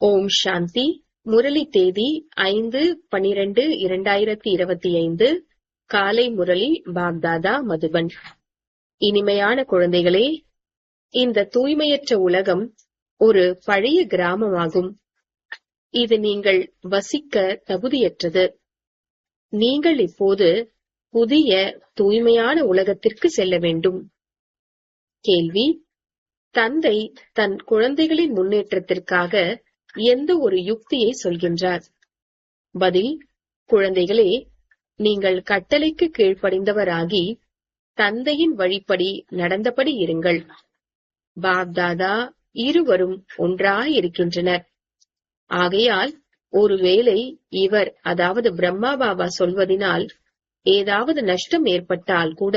ஓம் சாந்தி. முரளி தேதி 5/12/2025. காலை முரளி பாப்தாதா மதுபன். இனிமையான குழந்தைகளே, இந்த தூய்மையற்ற உலகம் ஒரு பழைய கிராமமாகும். இது நீங்கள் வசிக்க தகுதியற்றது. நீங்கள் இப்போது புதிய தூய்மையான உலகத்திற்கு செல்ல வேண்டும். கேள்வி: தந்தை தன் குழந்தைகளின் முன்னேற்றத்திற்காக எந்த ஒரு யுக்தியை சொல்கின்றார்? பதில்: குழந்தைகளே, நீங்கள் கட்டளைக்கு கீழ்ப்படிந்தவராகி தந்தையின் வழிப்படி நடந்தபடி இருங்கள். பாப்தாதா இருவரும் ஒன்றாயிருக்கின்றனர். ஆகையால் ஒருவேளை இவர், அதாவது பிரம்மா பாபா சொல்வதினால் ஏதாவது நஷ்டம் ஏற்பட்டால் கூட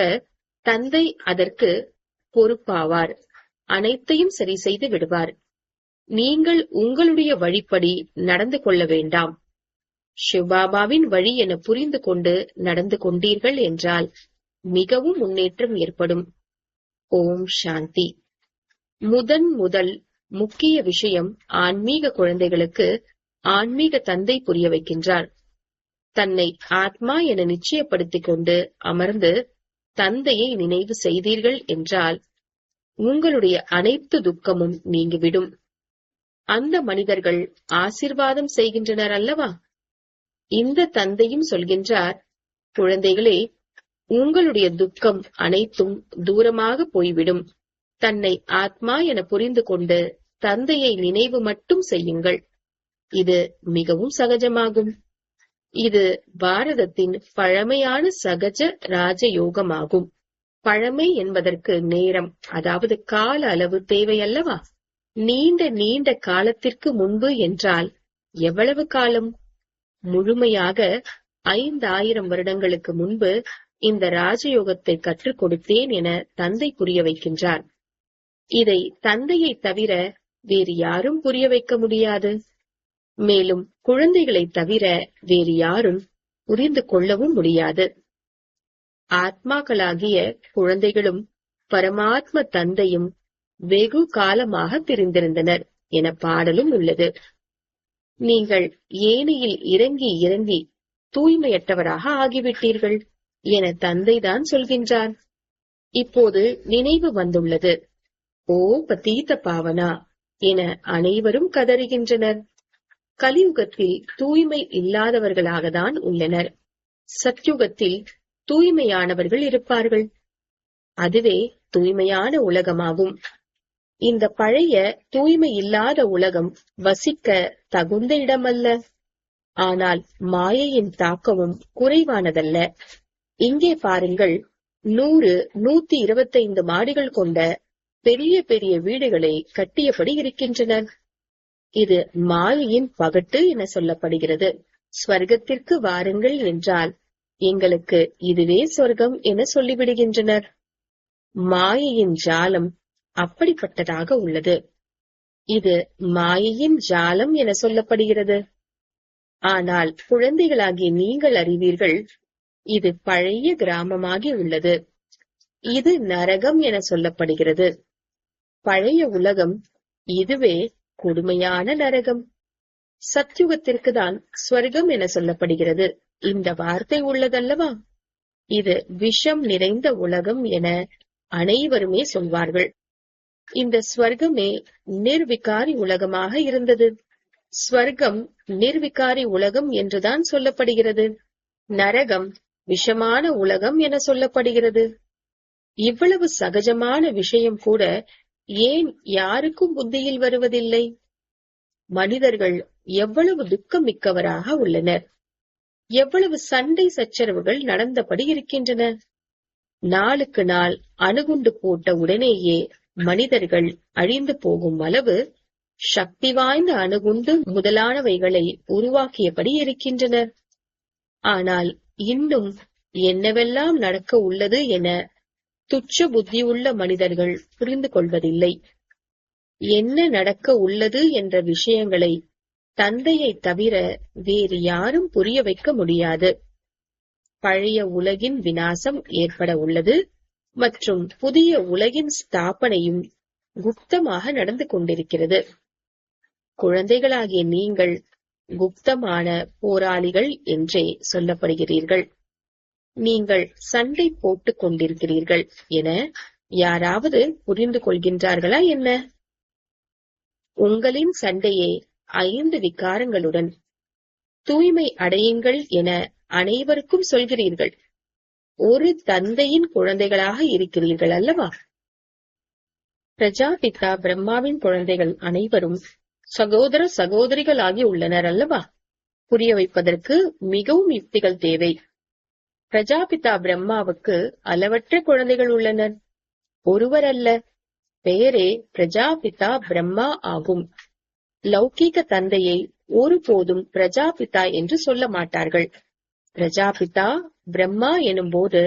தந்தை அதற்கு பொறுப்பாவார். அனைத்தையும் சரி செய்து விடுவார். நீங்கள் உங்களுடைய வழிப்படி நடந்து கொள்ள வேண்டாம். சிவபாபாவின் வழி என புரிந்து கொண்டு நடந்து கொண்டீர்கள் என்றால் மிகவும் முன்னேற்றம் ஏற்படும். ஓம் சாந்தி. முதல் முக்கிய விஷயம், ஆன்மீக குழந்தைகளுக்கு ஆன்மீக தந்தை புரிய வைக்கின்றார். தன்னை ஆத்மா என நிச்சயப்படுத்திக் கொண்டு அமர்ந்து தந்தையை நினைவு செய்தீர்கள் என்றால் உங்களுடைய அனைத்து துக்கமும் நீங்கிவிடும். அந்த மனிதர்கள் ஆசீர்வாதம் செய்கின்றனர் அல்லவா? இந்த தந்தையும் சொல்கின்றார், குழந்தைகளே, உங்களுடைய துக்கம் அனைத்தும் தூரமாக போய்விடும். தன்னை ஆத்மா என புரிந்து கொண்டு தந்தையை நினைவு மட்டும் செய்யுங்கள். இது மிகவும் சகஜமாகும். இது பாரதத்தின் பழமையான சகஜ ராஜயோகமாகும். பழமை என்பதற்கு நேரம், அதாவது கால அளவு தேவை அல்லவா? நீண்ட காலத்திற்கு முன்பு என்றால் எவ்வளவு காலம்? முழுமையாக 5000 வருடங்களுக்கு முன்பு இந்த ராஜயோகத்தை கற்றுக் கொடுத்தேன் என தந்தை புரிய வைக்கின்றார். இதை தந்தையை தவிர வேறு யாரும் புரிய வைக்க முடியாது. மேலும் குழந்தைகளை தவிர வேறு யாரும் புரிந்து கொள்ளவும் முடியாது. ஆத்மாக்களாகிய குழந்தைகளும் பரமாத்ம தந்தையும் வெகு காலமாக பிரிந்திருந்தனர் என பாடலும் உள்ளது. நீங்கள் ஏணியில் இறங்கி தூய்மையற்றவராக ஆகிவிட்டீர்கள் என தந்தைதான் சொல்கின்றார். இப்போது நினைவு வந்துள்ளது. ஓ பதீத பாவனா என அனைவரும் கதறுகின்றனர். கலியுகத்தில் தூய்மை இல்லாதவர்களாகத்தான் உள்ளனர். சத்யுகத்தில் தூய்மையானவர்கள் இருப்பார்கள். அதுவே தூய்மையான உலகமாகும். இந்த பழைய தூய்மை இல்லாத உலகம் வசிக்க தகுந்த இடமல்ல. ஆனால் மாயையின் தாக்கமும் குறைவானதல்ல. இங்கே பாருங்கள், 100-125 மாடிகள் கொண்ட பெரிய பெரிய வீடுகளை கட்டியபடி இருக்கின்றனர். இது மாயையின் பகட்டு என சொல்லப்படுகிறது. ஸ்வர்க்கத்திற்கு வாருங்கள் என்றால் எங்களுக்கு இதுவே சொர்க்கம் என சொல்லிவிடுகின்றனர். மாயையின் ஜாலம் அப்படிப்பட்டதாக உள்ளது. இது மாயையின் ஜாலம் என சொல்லப்படுகிறது. ஆனால் குழந்தைகளாகிய நீங்கள் அறிவீர்கள், இது பழைய கிராமமாகி உள்ளது. இது நரகம் என சொல்லப்படுகிறது. பழைய உலகம், இதுவே கொடுமையான நரகம். சத்யுகத்திற்கு தான் ஸ்வர்க்கம் என சொல்லப்படுகிறது. இந்த வார்த்தை உள்ளதல்லவா? இது விஷம் நிறைந்த உலகம் என அனைவருமே சொல்வார்கள். இந்த ஸ்வர்க்கமே நிர்விகாரி உலகமாக இருந்தது. ஸ்வர்க்கம் நிர்விகாரி உலகம் என்றுதான் சொல்லப்படுகிறது. நரகம் விஷமான உலகம் என சொல்லப்படுகிறது. இவ்வளவு சகஜமான விஷயம் கூட ஏன் யாருக்கும் புத்தியில் வருவதில்லை? மனிதர்கள் எவ்வளவு துக்கம் மிக்கவராக உள்ளனர். எவ்வளவு சண்டை சச்சரவுகள் நடந்தபடி இருக்கின்றன. நாளுக்கு நாள் அணுகுண்டு போட்ட உடனேயே மனிதர்கள் அழிந்து போகும் அளவு சக்தி வாய்ந்த அணுகுண்டு முதலானவைகளை உருவாக்கியபடி இருக்கின்றனர். ஆனால் இன்னும் என்னவெல்லாம் நடக்க உள்ளது என துச்ச புத்தியுள்ள மனிதர்கள் புரிந்து கொள்வதில்லை. என்ன நடக்க உள்ளது என்ற விஷயங்களை தந்தையை தவிர வேறு யாரும் புரிய வைக்க முடியாது. பழைய உலகின் விநாசம் ஏற்பட உள்ளது மற்றும் புதிய உலகின் ஸ்தாபனையும் குப்தமாக நடந்து கொண்டிருக்கிறது. குழந்தைகளாகிய நீங்கள் குப்தமான போராளிகள் என்றே சொல்லப்படுகிறீர்கள். நீங்கள் சண்டை போட்டுக் கொண்டிருக்கிறீர்கள் என யாராவது புரிந்து கொள்கின்றார்களா என்ன? உங்களின் சண்டையை 5 விகாரங்களுடன் தூய்மை அடையுங்கள் என அனைவருக்கும் சொல்கிறீர்கள். ஒரு தந்தையின் குழந்தைகளாக இருக்கிறீர்கள் அல்லவா? பிரஜாபிதா பிரம்மாவின் குழந்தைகள் அனைவரும் சகோதர சகோதரிகளாகி உள்ளனர் அல்லவா? புரிய வைப்பதற்கு மிகவும் யுக்திகள் தேவை. பிரஜாபிதா பிரம்மாவுக்கு அளவற்ற குழந்தைகள் உள்ளனர். ஒருவர் அல்ல, பெயரே பிரஜாபிதா பிரம்மா ஆகும். லௌகீக தந்தையை ஒருபோதும் பிரஜாபிதா என்று சொல்ல மாட்டார்கள். பிரஜாபிதா பிரம்மா எனும் போது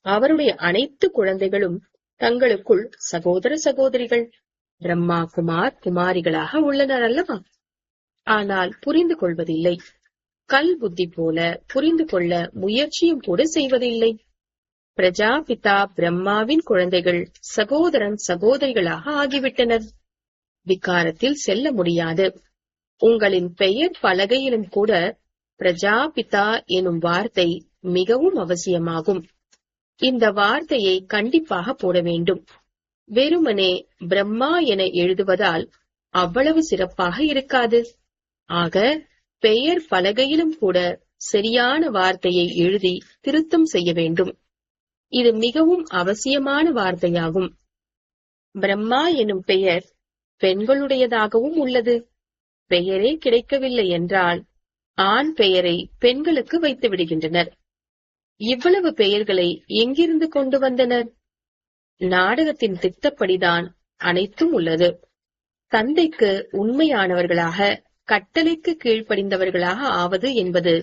அவருடைய அனைத்து குழந்தைகளும் தங்களுக்குள் சகோதர சகோதரிகள், பிரம்மா குமார் குமாரிகளாக உள்ளனர் அல்லவா? ஆனால் புரிந்து கொள்வதில்லை. கல் புத்தி போல புரிந்து கொள்ள முயற்சியும் கூட செய்வதில்லை. பிரஜாபிதா பிரம்மாவின் குழந்தைகள் சகோதரன் சகோதரிகளாக ஆகிவிட்டனர். விகாரத்தில் செல்ல முடியாது. உங்களின் பெயர் பலகையிலும் கூட பிரஜாபிதா எனும் வார்த்தை மிகவும் அவசியமாகும். இந்த வார்த்தையை கண்டிப்பாக போட வேண்டும். வெறுமனே பிரம்மா என எழுதுவதால் அவ்வளவு சிறப்பாக இருக்காது. ஆக பெயர் பலகையிலும் கூட சரியான வார்த்தையை எழுதி திருத்தம் செய்ய வேண்டும். இது மிகவும் அவசியமான வார்த்தையாகும். பிரம்மா எனும் பெயர் பெண்களுடையதாகவும் உள்ளது. பெயரே கிடைக்கவில்லை என்றால் ஆண் பெயரை பெண்களுக்கு வைத்து விடுகின்றனர். இவ்வளவு பெயர்களை எங்கிருந்து கொண்டு வந்தனர்? நாடகத்தின் திட்டப்படிதான் அனைத்தும் உள்ளது. தந்தைக்கு உண்மையானவர்களாக, கட்டளைக்கு கீழ்ப்படிந்தவர்களாக ஆவது என்பது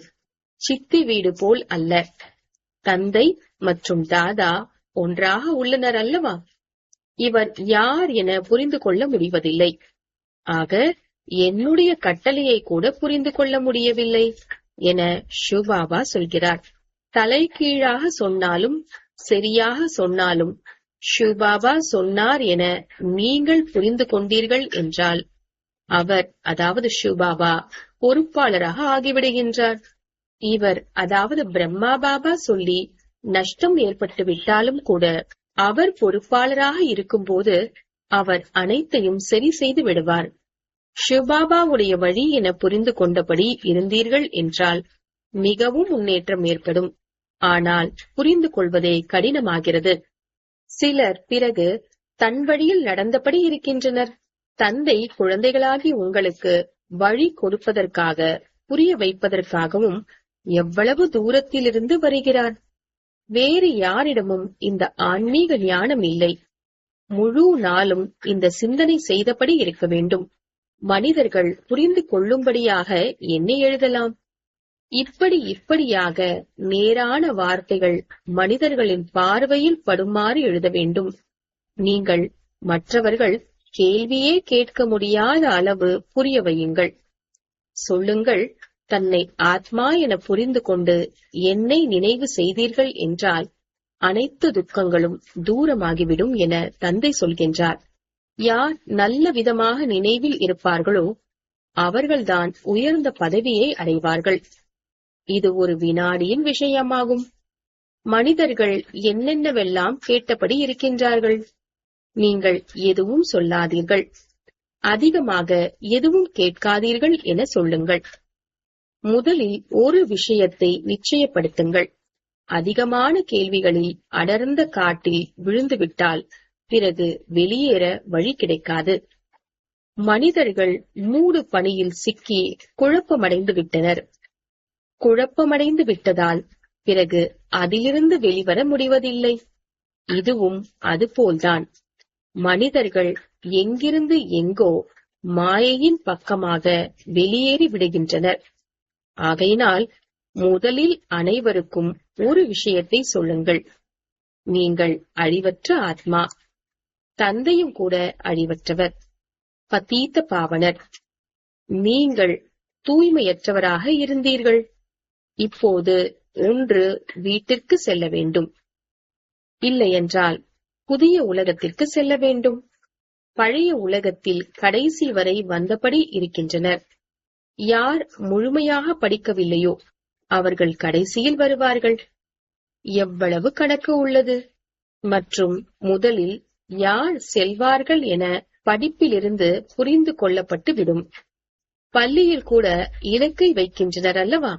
சித்தி வீடு போல் அல்ல. தந்தை மற்றும் தாதா ஒன்றாக உள்ளனர் அல்லவா? இவர் யார் என புரிந்து கொள்ள முடிவதில்லை. ஆக என்னுடைய கட்டளையை கூட புரிந்து கொள்ள முடியவில்லை என ஷிவ்பாபா சொல்கிறார். தலை கீழாக சொன்னாலும் சரியாக சொன்னாலும் ஷிவ்பாபா சொன்னார் என நீங்கள் புரிந்து கொண்டீர்கள் என்றால் அவர், அதாவது ஷிவ்பாபா, பொறுப்பாளராக ஆகிவிடுகின்றார். இவர், அதாவது பிரம்மா பாபா சொல்லி நஷ்டம் ஏற்பட்டு விட்டாலும் கூட அவர் பொறுப்பாளராக இருக்கும்போது அவர் அனைத்தையும் சரி செய்து விடுவார். ஷிவ்பாபாவுடைய வழி என புரிந்து கொண்டபடி இருந்தீர்கள் என்றால் மிகவும் முன்னேற்றம் ஏற்படும். ஆனால் புரிந்து கொள்வதே கடினமாகிறது. சிலர் பிறகு தன் வழியில் நடந்தபடி இருக்கின்றனர். தந்தை குழந்தைகளாகி உங்களுக்கு வழி கொடுப்பதற்காக, புரிய வைப்பதற்காகவும் எவ்வளவு தூரத்திலிருந்து வருகிறார். வேறு யாரிடமும் இந்த ஆன்மீக ஞானம் இல்லை. முழு நாளும் இந்த சிந்தனை செய்தபடி இருக்க வேண்டும். மனிதர்கள் புரிந்து கொள்ளும்படியாக என்ன எழுதலாம்? இப்படியாக நேரான வார்த்தைகள் மனிதர்களின் பார்வையில் படுமாறு எழுத வேண்டும். நீங்கள் மற்றவர்கள் கேள்வியே கேட்க முடியாத அளவு புரிய வையுங்கள். சொல்லுங்கள், தன்னை ஆத்மா என புரிந்து கொண்டு என்னை நினைவு செய்தீர்கள் என்றால் அனைத்து துக்கங்களும் தூரமாகிவிடும் என தந்தை சொல்கின்றார். யார் நல்ல விதமாக நினைவில் இருப்பார்களோ அவர்கள்தான் உயர்ந்த பதவியை அடைவார்கள். இது ஒரு வினாடியின் விஷயமாகும். மனிதர்கள் என்னென்னவெல்லாம் கேட்டபடி இருக்கின்றார்கள். நீங்கள் எதுவும் சொல்லாதீர்கள். அதிகமாக எதுவும் கேட்காதீர்கள் என சொல்லுங்கள். முதலில் ஒரு விஷயத்தை நிச்சயப்படுத்துங்கள். அதிகமான கேள்விகளில் அடர்ந்த காட்டில் விழுந்துவிட்டால் பிறகு வெளியேற வழி கிடைக்காது. மனிதர்கள் மூடு பணியில் சிக்கி குழப்பமடைந்து விட்டனர். குழப்பமடைந்து விட்டதால் பிறகு அதிலிருந்து வெளிவர முடிவதில்லை. இதுவும் அதுபோல்தான். மனிதர்கள் எங்கிருந்து எங்கோ மாயையின் பக்கமாக வெளியேறி விடுகின்றனர். ஆகையினால் முதலில் அனைவருக்கும் ஒரு விஷயத்தை சொல்லுங்கள். நீங்கள் அழிவற்ற ஆத்மா. தந்தையும் கூட அழிவற்றவர், பதீத்த பாவனர். நீங்கள் தூய்மையற்றவராக இருந்தீர்கள். இப்போது ஒன்று வீட்டிற்கு செல்ல வேண்டும், இல்லையென்றால் புதிய உலகத்திற்கு செல்ல வேண்டும். பழைய உலகத்தில் கடைசி வரை வந்தபடி இருக்கின்றனர். யார் முழுமையாக படிக்கவில்லையோ அவர்கள் கடைசியில் வருவார்கள். எவ்வளவு கணக்கு உள்ளது! மற்றும் முதலில் யார் செல்வார்கள் என படிப்பிலிருந்து புரிந்து கொள்ளப்பட்டு விடும். பள்ளியில் கூட இலக்கை வைக்கின்றனர் அல்லவா?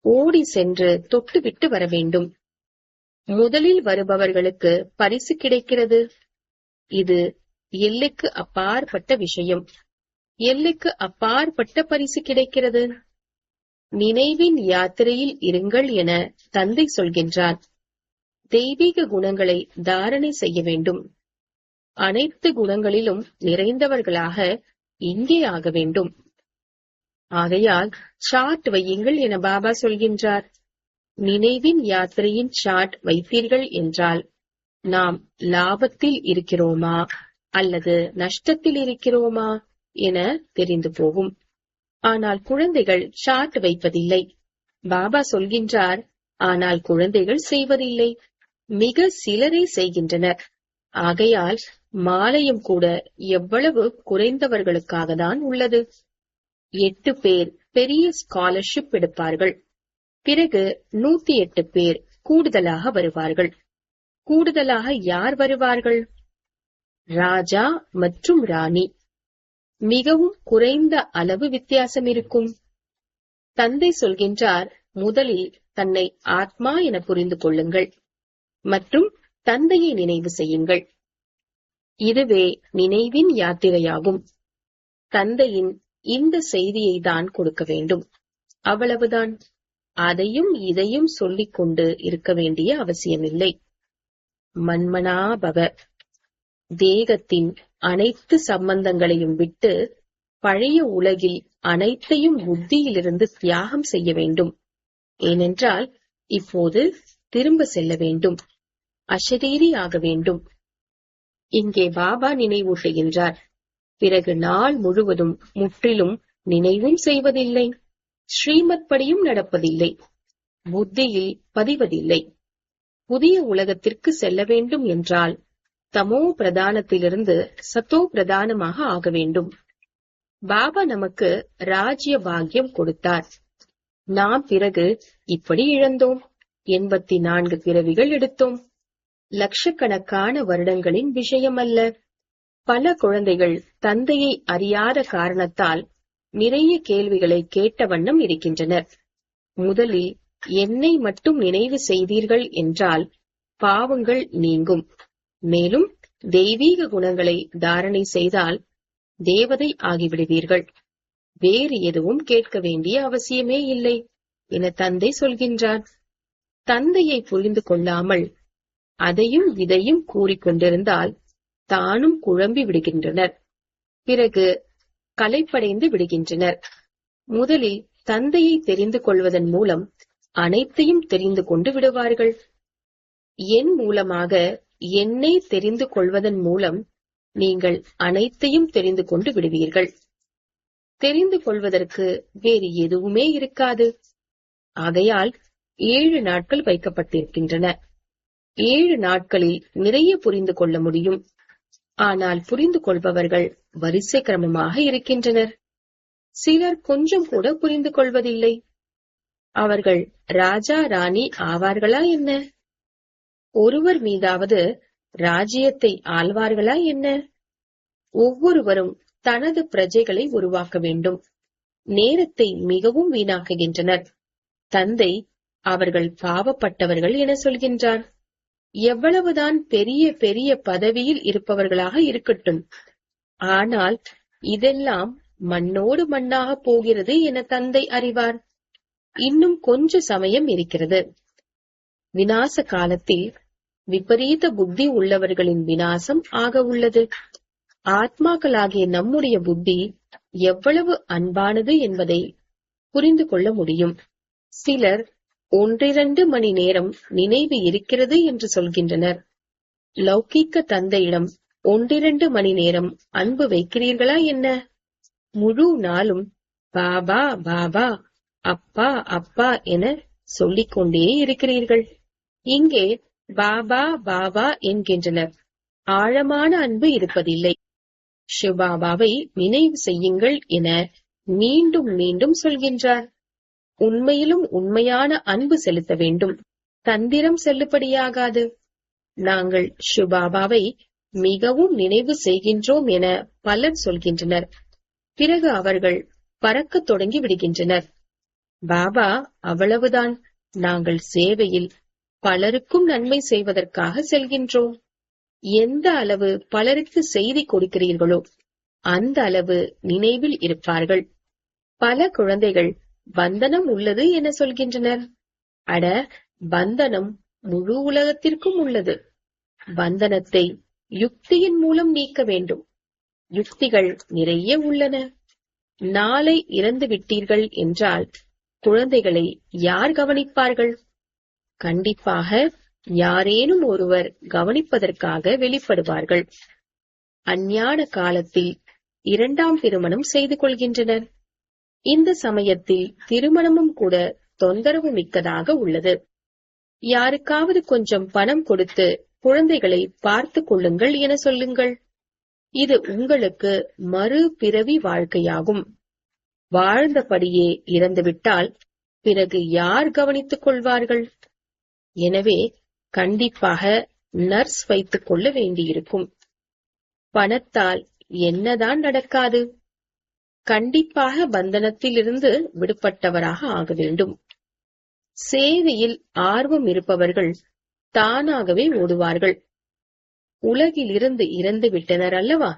ஓடி சென்று தொட்டுவிட்டு வர வேண்டும். முதலில் வருபவர்களுக்கு பரிசு கிடைக்கிறது. இது எல்லைக்கு அப்பாற்பட்ட விஷயம். எல்லைக்கு அப்பாற்பட்ட பரிசு கிடைக்கிறது. நினைவின் யாத்திரையில் இருங்கள் என தந்தை சொல்கின்றார். தெய்வீக குணங்களை தாரணை செய்ய வேண்டும். அனைத்து குணங்களிலும் நிறைந்தவர்களாக இங்கே ஆக வேண்டும். ஆகையால் சார்ட் வையுங்கள் என பாபா சொல்கின்றார். நினைவின் யாத்திரையின் சார்ட் வைத்தீர்கள் என்றால் நாம் லாபத்தில் இருக்கிறோமா அல்லது நஷ்டத்தில் இருக்கிறோமா என தெரிந்து போகும். ஆனால் குழந்தைகள் சார்ட் வைப்பதில்லை. பாபா சொல்கின்றார், ஆனால் குழந்தைகள் செய்வதில்லை. மிக சிலரே செய்கின்றனர். ஆகையால் மாலையும் கூட எவ்வளவு குறைந்தவர்களுக்காக தான் உள்ளது. 8 பேர் பெரிய ஸ்காலர்ஷிப் எடுப்பார்கள். பிறகு 108 பேர் கூடுதலாக வருவார்கள். கூடுதலாக யார் வருவார்கள்? ராஜா மற்றும் ராணி. மிகவும் குறைந்த அளவு வித்தியாசம் இருக்கும். தந்தை சொல்கின்றார், முதலில் தன்னை ஆத்மா என புரிந்து கொள்ளுங்கள் மற்றும் தந்தையை நினைவு செய்யுங்கள். இதுவே நினைவின் யாத்திரையாகும். தந்தையின் இந்த செய்தியை தான் கொடுக்க வேண்டும். அவ்வளவுதான். அதையும் இதையும் சொல்லிக் கொண்டு இருக்க வேண்டிய அவசியமில்லை. மன்மனாபவ. தேகத்தின் அனைத்து சம்பந்தங்களையும் விட்டு பழைய உலகில் அனைத்தையும் புத்தியிலிருந்து தியாகம் செய்ய வேண்டும். ஏனென்றால் இப்போது திரும்ப செல்ல வேண்டும். அஷரீரி ஆக வேண்டும். இங்கே பாபா நினைவூட்டுகின்றார். பிறகு நாள் முழுவதும் முற்றிலும் நினைவும் செய்வதில்லை. ஸ்ரீமத் படியும் நடப்பதில்லை. புத்தியில் பதிவதில்லை. புதிய உலகத்திற்கு செல்ல வேண்டும் என்றால் தமோ பிரதானத்திலிருந்து சத்தோ பிரதானமாக ஆக வேண்டும். பாபா நமக்கு ராஜ்ய பாக்கியம் கொடுத்தார். நாம் பிறகு இப்படி இழந்தோம். 84 பிறவிகள் எடுத்தோம். லட்சக்கணக்கான வருடங்களின் விஷயம் அல்ல. பல குழந்தைகள் தந்தையை அறியாத காரணத்தால் நிறைய கேள்விகளை கேட்ட வண்ணம் இருக்கின்றனர். முதலில் என்னை மட்டும் நினைவு செய்தீர்கள் என்றால் பாவங்கள் நீங்கும். மேலும் தெய்வீக குணங்களை தாரணை செய்தால் தேவதை ஆகிவிடுவீர்கள். வேறு எதுவும் கேட்க வேண்டிய அவசியமே இல்லை என தந்தை சொல்கின்றார். தந்தையை புரிந்து கொள்ளாமல் அதையும் இதையும் கூறிக்கொண்டிருந்தால் தானும் குழம்பி விடுகின்றனர். பிறகு கலைப்படைந்து விடுகின்றனர். முதலில் தந்தையை தெரிந்து கொள்வதன் மூலம் அனைத்தையும் தெரிந்து கொண்டு விடுவார்கள். என் மூலமாக என்னை தெரிந்து கொள்வதன் மூலம் நீங்கள் அனைத்தையும் தெரிந்து கொண்டு விடுவீர்கள். தெரிந்து கொள்வதற்கு வேறு எதுவுமே இருக்காது. ஆகையால் 7 நாட்கள் வைக்கப்பட்டிருக்கின்றன. 7 நாட்களில் நிறைய புரிந்து கொள்ள முடியும். ஆனால் புரிந்து கொள்பவர்கள் வரிசை கிரமமாக இருக்கின்றனர். சிலர் கொஞ்சம் கூட புரிந்து கொள்வதில்லை. அவர்கள் ராஜா ராணி ஆவார்களா என்ன? ஒருவர் மீதாவது ராஜ்யத்தை ஆள்வார்களா என்ன? ஒவ்வொருவரும் தனது பிரஜைகளை உருவாக்க வேண்டும். நேரத்தை மிகவும் வீணாக்குகின்றனர். தந்தை அவர்கள் பாவப்பட்டவர்கள் என சொல்கின்றார். எவ்வளவுதான் பெரிய பெரிய பதவியில் இருப்பவர்களாக இருக்கட்டும், ஆனால் இதெல்லாம் மண்ணோடு மண்ணாக போகிறது என தந்தை அறிவார். இன்னும் கொஞ்ச சமயம் இருக்கிறது. விநாச காலத்தில் விபரீத புத்தி உள்ளவர்களின் விநாசம் ஆக உள்ளது. ஆத்மாக்களாகிய நம்முடைய புத்தி எவ்வளவு அன்பானது என்பதை புரிந்து கொள்ள முடியும். சிலர் 1-2 மணி நேரம் நினைவு இருக்கிறது என்று சொல்கின்றனர். லௌகீக தந்தையிடம் 1-2 மணி நேரம் அன்பு வைக்கிறீர்களா என்ன? முழு நாளும் பாபா பாபா, அப்பா அப்பா என சொல்லிக்கொண்டே இருக்கிறீர்கள். இங்கே பாபா பாபா என்கின்றனர். ஆழமான அன்பு இருப்பதில்லை. சிவபாபாவை நினைவு செய்யுங்கள் என மீண்டும் மீண்டும் சொல்கின்றார். உண்மையிலும் உண்மையான அன்பு செலுத்த வேண்டும். தந்திரம் செல்லுபடியாகாது. நாங்கள் சிவபாபாவை மிகவும் நினைவு செய்கின்றோம் என பலர் சொல்கின்றனர். பிறகு அவர்கள் பறக்க தொடங்கி விடுகின்றனர். பாபா, அவ்வளவுதான். நாங்கள் சேவையில் பலருக்கும் நன்மை செய்வதற்காக செல்கின்றோம். எந்த அளவு பலருக்கு செய்தி கொடுக்கிறீர்களோ அந்த அளவு நினைவில் இருப்பார்கள். பல குழந்தைகள் பந்தனம் உள்ளது என சொல்கின்றனர். அட, பந்தனம் முழு உலகத்திற்கும் உள்ளது. பந்தனத்தை யுக்தியின் மூலம் நீக்க வேண்டும். யுக்திகள் நிறைய உள்ளன. நாளை இறந்து விட்டீர்கள் என்றால் குழந்தைகளை யார் கவனிப்பார்கள்? கண்டிப்பாக யாரேனும் ஒருவர் கவனிப்பதற்காக வெளிப்படுவார்கள். அஞ்ஞான காலத்தில் இரண்டாம் திருமணம் செய்து கொள்கின்றனர். இந்த சமயத்தில் திருமணமும் கூட தொந்தரவு மிக்கதாக உள்ளது. யாருக்காவது கொஞ்சம் பணம் கொடுத்து குழந்தைகளை பார்த்து கொள்ளுங்கள் என சொல்லுங்கள். இது உங்களுக்கு மறு பிறவி வாழ்க்கையாகும். வாழ்ந்தபடியே இறந்துவிட்டால் பிறகு யார் கவனித்துக் கொள்வார்கள்? எனவே கண்டிப்பாக நர்ஸ் வைத்துக் கொள்ள வேண்டியிருக்கும். பணத்தால் என்னதான் நடக்காது? கண்டிப்பாக பந்தனத்திலிருந்து விடுபட்டவராக ஆக வேண்டும். சேவையில் ஆர்வம் இருப்பவர்கள் தானாகவே ஓடுவார்கள். உலகிலிருந்து இறந்து விட்டனர் அல்லவா?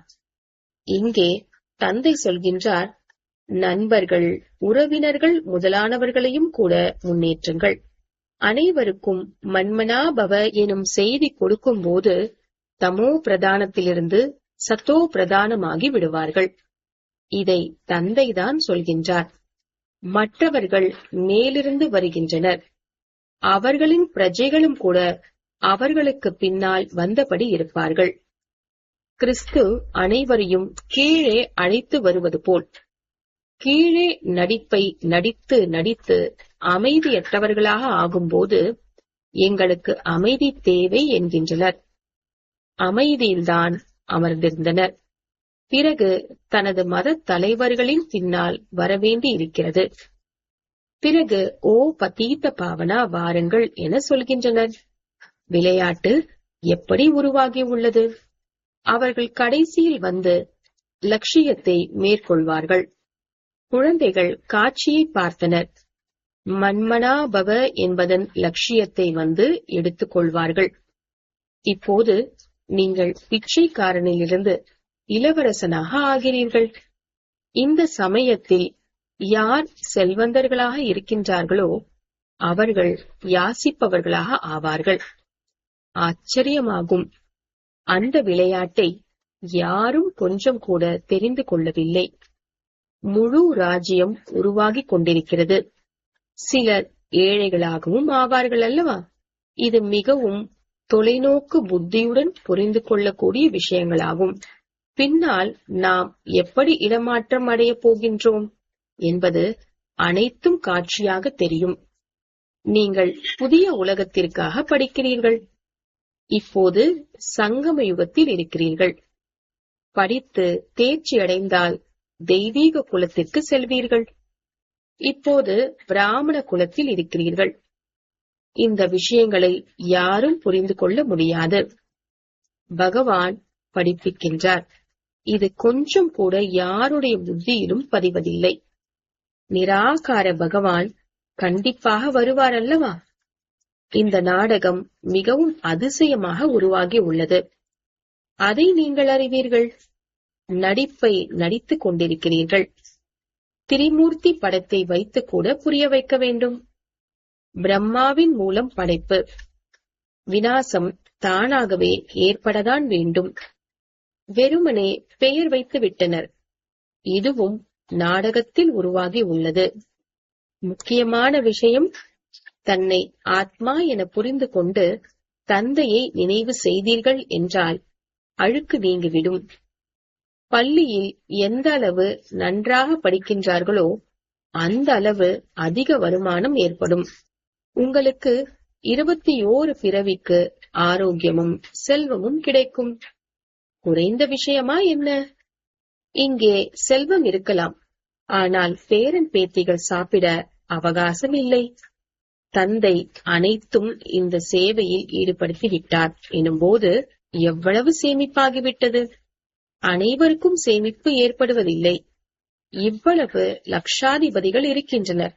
இங்கே தந்தை சொல்கின்றார், நண்பர்கள், உறவினர்கள் முதலானவர்களையும் கூட முன்னேற்றுங்கள். அனைவருக்கும் மன்மனாபவ எனும் செய்தி கொடுக்கும் போது தமோ பிரதானத்திலிருந்து சத்தோ பிரதானமாகி விடுவார்கள். இதை தந்தைதான் சொல்கின்றார். மற்றவர்கள் மேலிருந்து வருகின்றனர். அவர்களின் பிரஜைகளும் கூட அவர்களுக்கு பின்னால் வந்தபடி இருப்பார்கள். கிறிஸ்து அனைவரையும் கீழே அழைத்து வருவது போல் கீழே நடிப்பை நடித்து நடித்து அமைதியற்றவர்களாக ஆகும்போது எங்களுக்கு அமைதி தேவை என்கின்றனர். அமைதியில்தான் அமர்ந்திருந்தனர். பிறகு தனது மத தலைவர்களின் பின்னால் வரவேண்டி இருக்கிறது. பிறகு ஓ பதீத்த பாவனா வாருங்கள் என சொல்கின்றனர். விளையாட்டு எப்படி உருவாகி உள்ளது? அவர்கள் கடைசியில் வந்து லட்சியத்தை மேற்கொள்வார்கள். குழந்தைகள் காட்சியை பார்த்தனர். மன்மனாபவ என்பதன் லட்சியத்தை வந்து எடுத்துக் கொள்வார்கள். இப்போது நீங்கள் பிச்சைக்காரனிலிருந்து இளவரசனாக ஆகிறீர்கள். இந்த சமயத்தில் யார் செல்வந்தர்களாக இருக்கின்றார்களோ அவர்கள் யாசிப்பவர்களாக ஆவார்கள். ஆச்சரியமாகும். அந்த விளையாட்டை யாரும் கொஞ்சம் கூட தெரிந்து கொள்ளவில்லை. முழு ராஜ்யம் உருவாகி கொண்டிருக்கிறது. சிலர் ஏழைகளாகவும் ஆவார்கள் அல்லவா? இது மிகவும் தொலைநோக்கு புத்தியுடன் புரிந்து கொள்ளக்கூடிய விஷயங்களாகும். பின்னால் நாம் எப்படி இடமாற்றம் அடையப் போகின்றோம் என்பது அனைத்தும் காட்சியாக தெரியும். நீங்கள் புதிய உலகத்திற்காக படிக்கிறீர்கள். இப்போது சங்கம யுகத்தில் இருக்கிறீர்கள். படித்து தேர்ச்சி அடைந்தால் தெய்வீக குலத்திற்கு செல்வீர்கள். இப்போது பிராமண குலத்தில் இருக்கிறீர்கள். இந்த விஷயங்களை யாரும் புரிந்து கொள்ள முடியாது. பகவான் படிப்பிக்கின்றார். இது கொஞ்சம் கூட யாருடைய புத்தியிலும் பதிவதில்லை. நிராகார பகவான் கண்டிப்பாக வருவார் அல்லவா? இந்த நாடகம் மிகவும் அதிசயமாக உருவாகி உள்ளது. அதை நீங்கள் அறிவீர்கள். நடிப்பை நடித்துக் கொண்டிருக்கிறீர்கள். திரிமூர்த்தி படத்தை வைத்து கூட புரிய வைக்க வேண்டும். பிரம்மாவின் மூலம் படைப்பு. விநாசம் தானாகவே ஏற்படத்தான் வேண்டும். வெறுமனே பெயர் வைத்து விட்டனர். இதுவும் நாடகத்தில் உருவாகி உள்ளது. முக்கியமான விஷயம், தன்னை ஆத்மா என புரிந்து கொண்டு தந்தையை நினைவு செய்தீர்கள் என்றால் அழுக்கு நீங்கிவிடும். பள்ளியில் எந்த அளவு நன்றாக படிக்கின்றார்களோ அந்த அளவு அதிக வருமானம் ஏற்படும். உங்களுக்கு 21 பிறவிக்கு ஆரோக்கியமும் செல்வமும் கிடைக்கும். குறைந்த விஷயமா என்ன? இங்கே செல்வம் இருக்கலாம், ஆனால் பேரன் பேத்திகள் சாப்பிட அவகாசம் இல்லை. தந்தை அனைத்தும் இந்த சேவையில் ஈடுபடுத்தி விட்டார் எனும்போது எவ்வளவு சேமிப்பாகிவிட்டது? அனைவருக்கும் சேமிப்பு ஏற்படுவதில்லை. இவ்வளவு லட்சாதிபதிகள் இருக்கின்றனர்.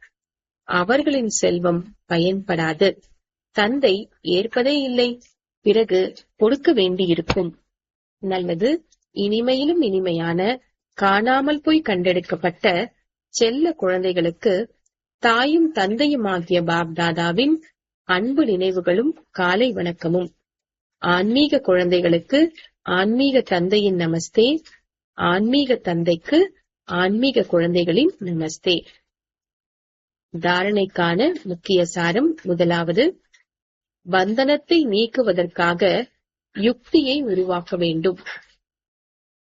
அவர்களின் செல்வம் பயன்படாது. தந்தை ஏற்பதே இல்லை. பிறகு கொடுக்க வேண்டியிருக்கும். நல்லது. இனிமையிலும் இனிமையான காணாமல் போய் கண்டெடுக்கப்பட்ட செல்ல குழந்தைகளுக்கு தாயும் தந்தையும் ஆகிய பாப்தாதாவின் அன்பு நினைவுகளும் காலை வணக்கமும். ஆன்மீக குழந்தைகளுக்கு ஆன்மீக தந்தையின் நமஸ்தே. ஆன்மீக தந்தைக்கு ஆன்மீக குழந்தைகளின் நமஸ்தே. தாரணைக்கான முக்கிய சாரம். முதலாவது, பந்தனத்தை நீக்குவதற்காக யுக்தியை உருவாக்க வேண்டும்.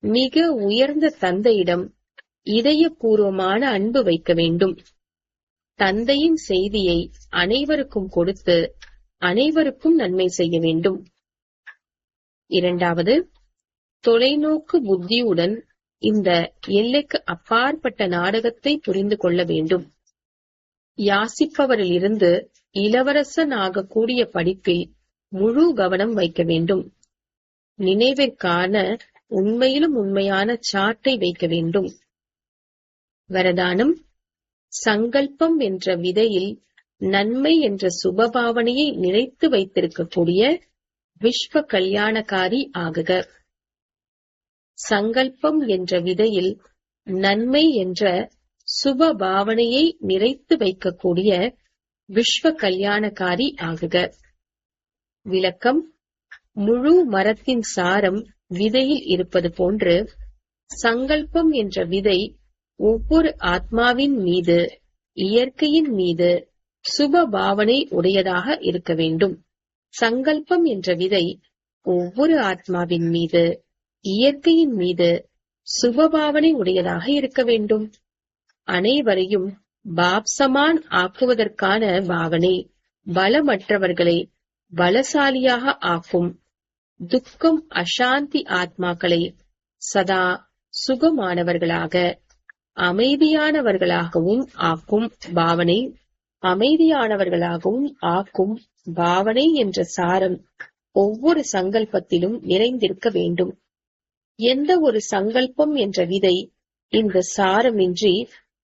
மிக உயர்ந்த தந்தையிடம் இதயபூர்வமான அன்பு வைக்க வேண்டும். தந்தையின் செய்தியை அனைவருக்கும் கொடுத்து அனைவருக்கும் நன்மை செய்ய வேண்டும். இரண்டாவது, தொலைநோக்கு புத்தியுடன் இந்த எல்லைக்கு அப்பாற்பட்ட நாடகத்தை புரிந்து கொள்ள வேண்டும். யாசிப்பவரில் இருந்து இளவரசன் ஆகக்கூடிய படிப்பில் முழு கவனம் வைக்க வேண்டும். நினைவிற்கான உண்மையிலும் உண்மையான சாட்டை வைக்க வேண்டும். வரதானம், சங்கல்பம் என்ற விதையில் நன்மை என்ற சுபபாவனையை நினைத்து வைத்திருக்கக்கூடிய விஸ்வ கல்யாணக்காரி ஆகுக. சங்கல்பம் என்ற விதையில் நன்மை என்ற சுப பாவனையை நிறைத்து வைக்கக்கூடிய விஸ்வ கல்யாணக்காரி ஆகுக. விளக்கம், முழு மரத்தின் சாரம் விதையில் இருப்பது போன்று சங்கல்பம் என்ற விதை ஒவ்வொரு ஆத்மாவின் மீது, இயற்கையின் மீது சுப பாவனை உடையதாக இருக்க வேண்டும். சங்கல்பம் என்ற விதை ஒவ்வொரு ஆத்மாவின் மீது, இயற்கையின் மீது சுபபாவனை உடையதாக இருக்க வேண்டும். அனைவரையும் பாப்சமான் ஆக்குவதற்கான பாவனை பலமற்றவர்களை பலசாலியாக ஆக்கும். துக்கம் அசாந்தி ஆத்மாக்களை சதா சுகமானவர்களாக அமைதியானவர்களாகவும் ஆக்கும் பாவனை. அமைதியானவர்களாகவும் ஆக்கும் பாவனை என்ற சாரம் ஒவ்வொரு சங்கல்பத்திலும் நிறைந்திருக்க வேண்டும். எந்த ஒரு சங்கல்பம் என்ற விதை இந்த சாரமின்றி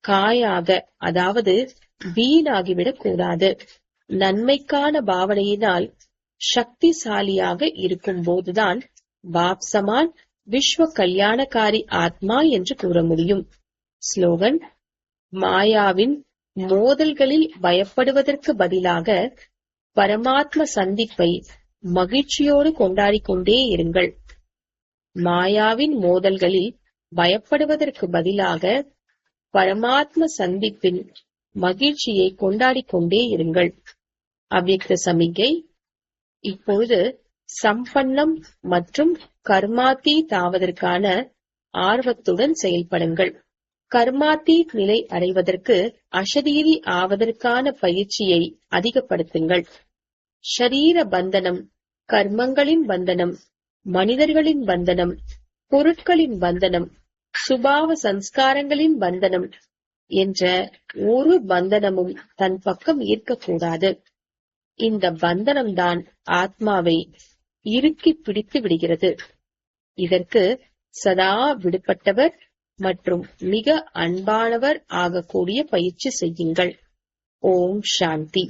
காயாக, அதாவது வீணாகிவிடக் கூடாது. நன்மைக்கான பாவனையினால் சக்திசாலியாக இருக்கும் போதுதான் பாப்சமான் விஸ்வ கல்யாணக்காரி ஆத்மா என்று கூற முடியும். ஸ்லோகன், மாயாவின் மோதல்களில் பயப்படுவதற்கு பதிலாக பரமாத்ம சந்திப்பை மகிழ்ச்சியோடு கொண்டாடிக் கொண்டே இருங்கள். மாயாவின் மோதல்களில் பயப்படுவதற்கு பதிலாக பரமாத்ம சந்திப்பின் மகிழ்ச்சியை கொண்டாடிக் கொண்டே இருங்கள். அவ்யக்த சமிகை. இப்பொழுது சம்பன்னம் மற்றும் கர்மாத்தீத் ஆவதற்கான ஆர்வத்துடன் செயல்படுங்கள். கர்மாத்தீத் நிலை அடைவதற்கு அஷரீரி ஆவதற்கான பயிற்சியை அதிகப்படுத்துங்கள். ஷரீர பந்தனம், கர்மங்களின் பந்தனம், மனிதர்களின் பந்தனம், பொருட்களின் பந்தனம், சுபாவ சம்ஸ்காரங்களின் பந்தனம் என்ற ஒரு பந்தனமும் தன் பக்கம் ஈர்க்கக்கூடாது. இந்த பந்தனம்தான் ஆத்மாவை இறுக்கி பிடித்து விடுகிறது. இதற்கு சதா விடுபட்டவர் மற்றும் மிக அன்பானவர் ஆகக்கூடிய பயிற்சி செய்யுங்கள். ஓம் சாந்தி.